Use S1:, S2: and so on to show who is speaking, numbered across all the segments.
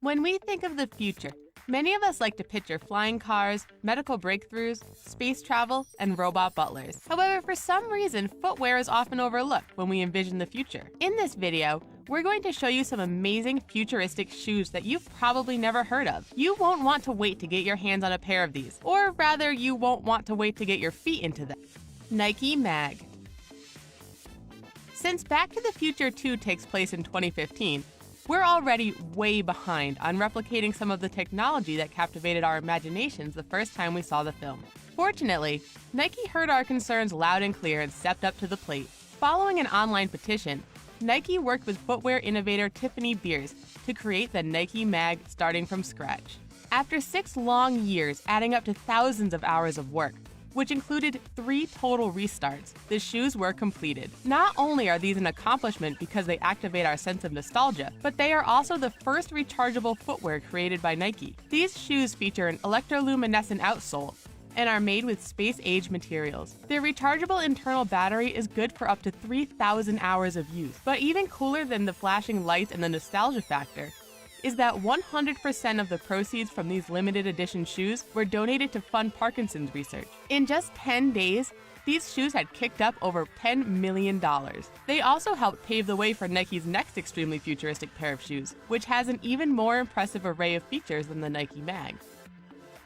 S1: When we think of the future, many of us like to picture flying cars, medical breakthroughs, space travel, and robot butlers. However, for some reason, footwear is often overlooked when we envision the future. In this video, we're going to show you some amazing futuristic shoes that you've probably never heard of. You won't want to wait to get your hands on a pair of these, or rather, you won't want to wait to get your feet into them. Nike Mag. Since Back to the Future 2 takes place in 2015, we're already way behind on replicating some of the technology that captivated our imaginations the first time we saw the film. Fortunately, Nike heard our concerns loud and clear and stepped up to the plate. Following an online petition, Nike worked with footwear innovator Tiffany Beers to create the Nike Mag starting from scratch. After 6 long years adding up to thousands of hours of work, which included 3 total restarts, the shoes were completed. Not only are these an accomplishment because they activate our sense of nostalgia, but they are also the first rechargeable footwear created by Nike. These shoes feature an electroluminescent outsole and are made with space-age materials. Their rechargeable internal battery is good for up to 3,000 hours of use. But even cooler than the flashing lights and the nostalgia factor is that 100% of the proceeds from these limited edition shoes were donated to fund Parkinson's research. In just 10 days, these shoes had kicked up over $10 million. They also helped pave the way for Nike's next extremely futuristic pair of shoes, which has an even more impressive array of features than the Nike Mag.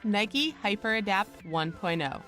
S1: Nike HyperAdapt 1.0.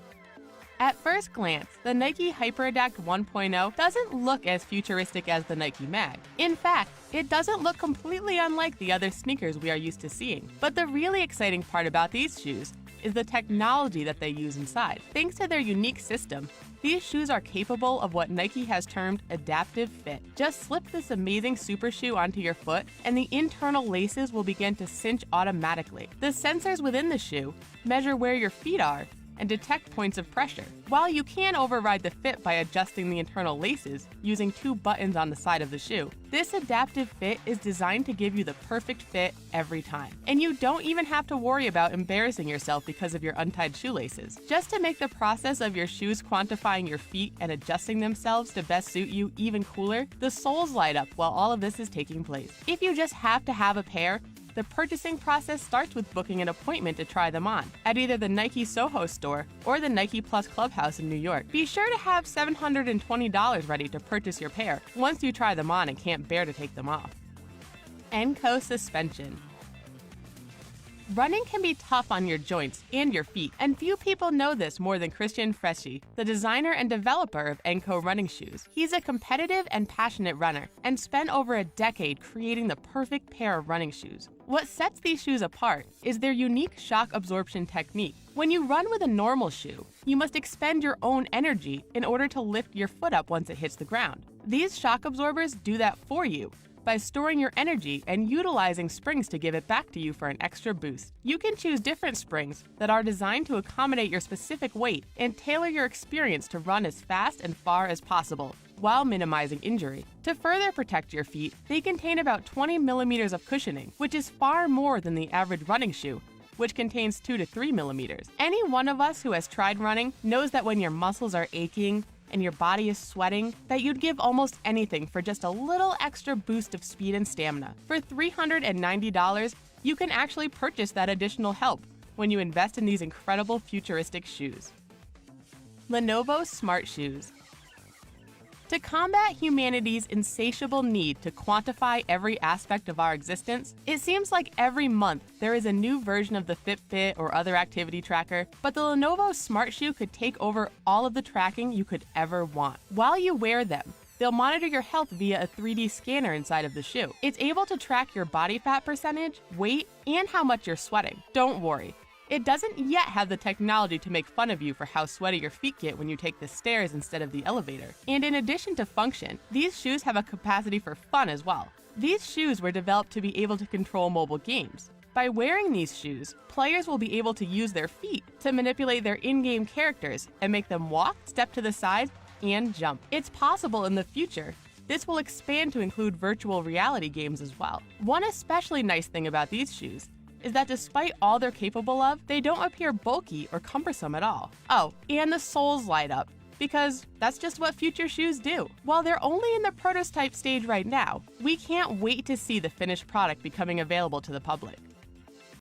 S1: At first glance, the Nike HyperAdapt 1.0 doesn't look as futuristic as the Nike Mag. In fact, it doesn't look completely unlike the other sneakers we are used to seeing. But the really exciting part about these shoes is the technology that they use inside. Thanks to their unique system, these shoes are capable of what Nike has termed adaptive fit. Just slip this amazing super shoe onto your foot, and the internal laces will begin to cinch automatically. The sensors within the shoe measure where your feet are and detect points of pressure. While you can override the fit by adjusting the internal laces using 2 buttons on the side of the shoe, this adaptive fit is designed to give you the perfect fit every time. And you don't even have to worry about embarrassing yourself because of your untied shoelaces. Just to make the process of your shoes quantifying your feet and adjusting themselves to best suit you even cooler, the soles light up while all of this is taking place. If you just have to have a pair, the purchasing process starts with booking an appointment to try them on at either the Nike Soho store or the Nike Plus Clubhouse in New York. Be sure to have $720 ready to purchase your pair once you try them on and can't bear to take them off. Enco Suspension. Running can be tough on your joints and your feet, and few people know this more than Christian Freschi, the designer and developer of Enco running shoes. He's a competitive and passionate runner, and spent over a decade creating the perfect pair of running shoes. What sets these shoes apart is their unique shock absorption technique. When you run with a normal shoe, you must expend your own energy in order to lift your foot up once it hits the ground. These shock absorbers do that for you by storing your energy and utilizing springs to give it back to you for an extra boost. You can choose different springs that are designed to accommodate your specific weight and tailor your experience to run as fast and far as possible while minimizing injury. To further protect your feet, they contain about 20 millimeters of cushioning, which is far more than the average running shoe, which contains 2 to 3 millimeters. Any one of us who has tried running knows that when your muscles are aching and your body is sweating, that you'd give almost anything for just a little extra boost of speed and stamina. For $390, you can actually purchase that additional help when you invest in these incredible futuristic shoes. Lenovo Smart Shoes. To combat humanity's insatiable need to quantify every aspect of our existence, it seems like every month there is a new version of the Fitbit or other activity tracker, but the Lenovo Smart Shoe could take over all of the tracking you could ever want. While you wear them, they'll monitor your health via a 3D scanner inside of the shoe. It's able to track your body fat percentage, weight, and how much you're sweating. Don't worry. It doesn't yet have the technology to make fun of you for how sweaty your feet get when you take the stairs instead of the elevator. And in addition to function, these shoes have a capacity for fun as well. These shoes were developed to be able to control mobile games. By wearing these shoes, players will be able to use their feet to manipulate their in-game characters and make them walk, step to the side, and jump. It's possible in the future. This will expand to include virtual reality games as well. One especially nice thing about these shoes is that despite all they're capable of, they don't appear bulky or cumbersome at all. Oh, and the soles light up, because that's just what future shoes do. While they're only in the prototype stage right now, we can't wait to see the finished product becoming available to the public.